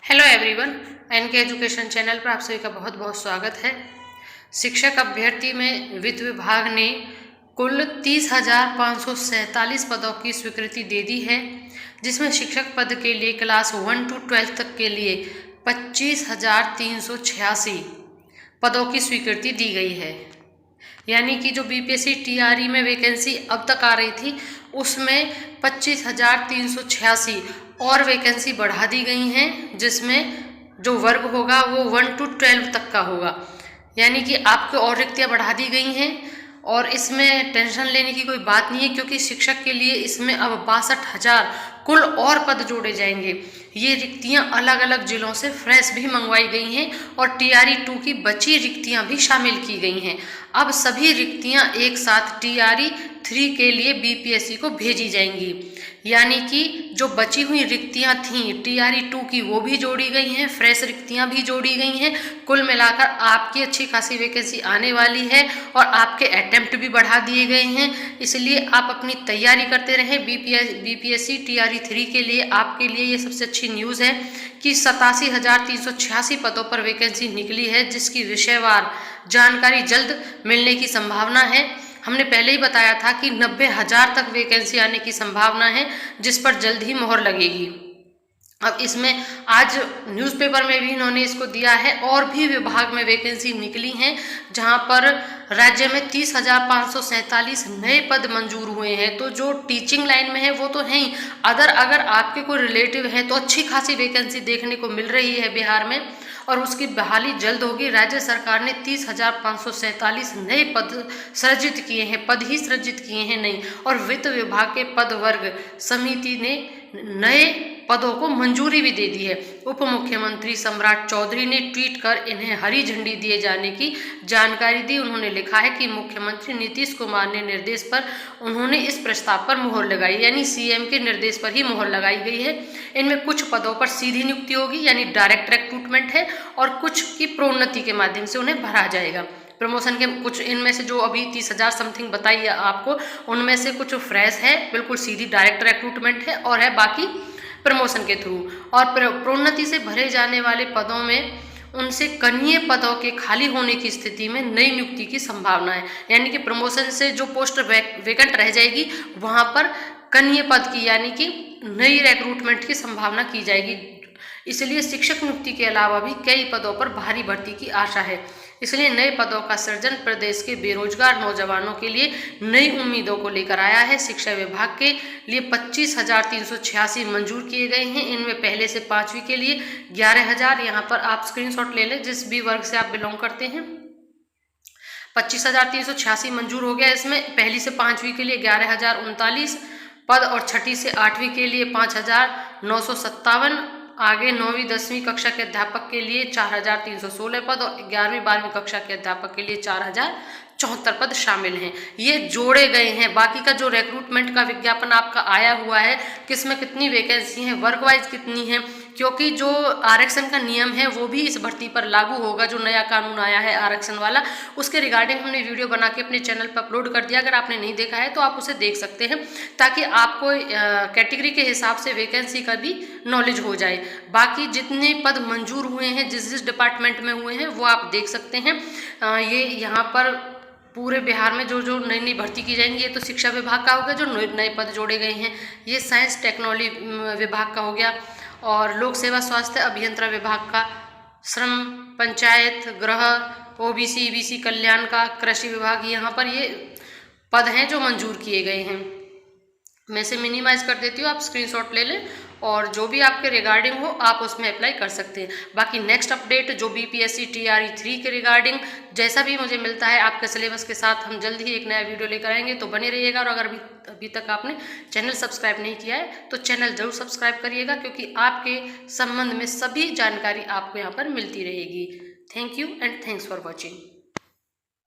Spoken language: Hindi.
Hello everyone, NK education channel पर आप सभी का बहुत बहुत स्वागत है। शिक्षक अभ्यर्थी में वित्त विभाग ने कुल 30,547 पदों की स्वीकृति दे दी है, जिसमें शिक्षक पद के लिए क्लास 1 to 12 तक के लिए 25,386 पदों की स्वीकृति दी गई है। यानी कि जो बीपीएससी टीआरई में वैकेंसी अब तक आ रही थी उसमें 25,386 और वैकेंसी बढ़ा दी गई हैं, जिसमें जो वर्ग होगा वो 1 to 12 तक का होगा। यानी कि आपके और रिक्तियाँ बढ़ा दी गई हैं और इसमें टेंशन लेने की कोई बात नहीं है, क्योंकि शिक्षक के लिए इसमें अब 62,000 कुल और पद जोड़े जाएंगे। ये रिक्तियां अलग अलग जिलों से फ्रेश भी मंगवाई गई हैं और टीआरई 2 की बची रिक्तियां भी शामिल की गई हैं। अब सभी रिक्तियां एक साथ टीआरई 3 के लिए बीपीएससी को भेजी जाएंगी। यानी कि जो बची हुई रिक्तियां थीं टीआरई 2 की वो भी जोड़ी गई हैं, फ्रेश रिक्तियां भी जोड़ी गई हैं। कुल मिलाकर आपकी अच्छी खासी वैकेंसी आने वाली है और आपके अटेम्प्ट भी बढ़ा दिए गए हैं। इसलिए आप अपनी तैयारी करते रहें। बीपीएससी टीआरई 3 के लिए आपके लिए ये सबसे अच्छी न्यूज़ है कि 87,386 पदों पर वैकेंसी निकली है, जिसकी विषयवार जानकारी जल्द मिलने की संभावना है। हमने पहले ही बताया था कि 90,000 तक वैकेंसी आने की संभावना है, जिस पर जल्द ही मोहर लगेगी। अब इसमें आज न्यूज़पेपर में भी इन्होंने इसको दिया है और भी विभाग में वैकेंसी निकली हैं, जहां पर राज्य में 30,547 नए पद मंजूर हुए हैं। तो जो टीचिंग लाइन में है वो तो है ही, अगर आपके कोई रिलेटिव है तो अच्छी खासी वैकेंसी देखने को मिल रही है बिहार में और उसकी बहाली जल्द होगी। राज्य सरकार ने 30,547 नए पद सृजित किए हैं, पद ही सृजित किए हैं नहीं, और वित्त विभाग के पद वर्ग समिति ने नए पदों को मंजूरी भी दे दी है। उप मुख्यमंत्री सम्राट चौधरी ने ट्वीट कर इन्हें हरी झंडी दिए जाने की जानकारी दी। उन्होंने लिखा है कि मुख्यमंत्री नीतीश कुमार ने निर्देश पर उन्होंने इस प्रस्ताव पर मुहर लगाई, यानी सीएम के निर्देश पर ही मुहर लगाई गई है। इनमें कुछ पदों पर सीधी नियुक्ति होगी, यानी डायरेक्ट रिक्रूटमेंट है, और कुछ की प्रोन्नति के माध्यम से उन्हें भरा जाएगा। प्रमोशन के कुछ इनमें से जो अभी 30,000 समथिंग बताई आपको, उनमें से कुछ फ्रेश है, बिल्कुल सीधी डायरेक्ट रिक्रूटमेंट है, और है बाकी प्रमोशन के थ्रू। और प्रोन्नति से भरे जाने वाले पदों में उनसे कनीय पदों के खाली होने की स्थिति में नई नियुक्ति की संभावना है। यानी कि प्रमोशन से जो पोस्ट वैकेंट रह जाएगी वहां पर कनीय पद की यानी कि नई रिक्रूटमेंट की संभावना की जाएगी। इसलिए शिक्षक नियुक्ति के अलावा भी कई पदों पर भारी भर्ती की आशा है। इसलिए नए पदों का सृजन प्रदेश के बेरोजगार नौजवानों के लिए नई उम्मीदों को लेकर आया है। शिक्षा विभाग के लिए 25,386 मंजूर किए गए हैं। इनमें पहले से 5वीं के लिए 11,000, यहाँ पर आप स्क्रीनशॉट ले लें जिस भी वर्ग से आप बिलोंग करते हैं। 25,386 मंजूर हो गया। इसमें पहली से 5वीं के लिए 11,039 पद और छठी से 8वीं के लिए 5,957, आगे 9वीं 10वीं कक्षा के अध्यापक के लिए 4,316 पद और 11वीं 12वीं कक्षा के अध्यापक के लिए 4,074 पद शामिल हैं। ये जोड़े गए हैं। बाकी का जो रिक्रूटमेंट का विज्ञापन आपका आया हुआ है, किसमें कितनी वैकेंसी है, वर्क वाइज कितनी है, क्योंकि जो आरक्षण का नियम है वो भी इस भर्ती पर लागू होगा। जो नया कानून आया है आरक्षण वाला, उसके रिगार्डिंग हमने वीडियो बना के अपने चैनल पर अपलोड कर दिया। अगर आपने नहीं देखा है तो आप उसे देख सकते हैं, ताकि आपको कैटेगरी के हिसाब से वैकेंसी का भी नॉलेज हो जाए। बाकी जितने पद मंजूर हुए हैं जिस डिपार्टमेंट में हुए हैं वो आप देख सकते हैं। ये यहाँ पर पूरे बिहार में जो नई नई भर्ती की जाएंगी, ये तो शिक्षा विभाग का हो गया जो नए पद जोड़े गए हैं। ये साइंस टेक्नोलॉजी विभाग का हो गया, और लोक सेवा स्वास्थ्य अभियंत्रण विभाग का, श्रम पंचायत गृह ओबीसी ईबीसी कल्याण का, कृषि विभाग, यहाँ पर ये पद हैं जो मंजूर किए गए हैं। मैं इसे मिनिमाइज कर देती हूँ, आप स्क्रीनशॉट ले लें और जो भी आपके रिगार्डिंग हो आप उसमें अप्लाई कर सकते हैं। बाकी नेक्स्ट अपडेट जो बीपीएससी टीआरई 3 के रिगार्डिंग जैसा भी मुझे मिलता है आपके सिलेबस के साथ, हम जल्द ही एक नया वीडियो लेकर आएंगे, तो बने रहिएगा। और अगर अभी तक आपने चैनल सब्सक्राइब नहीं किया है तो चैनल जरूर सब्सक्राइब करिएगा, क्योंकि आपके संबंध में सभी जानकारी आपको यहाँ पर मिलती रहेगी। Thank you and thanks for watching.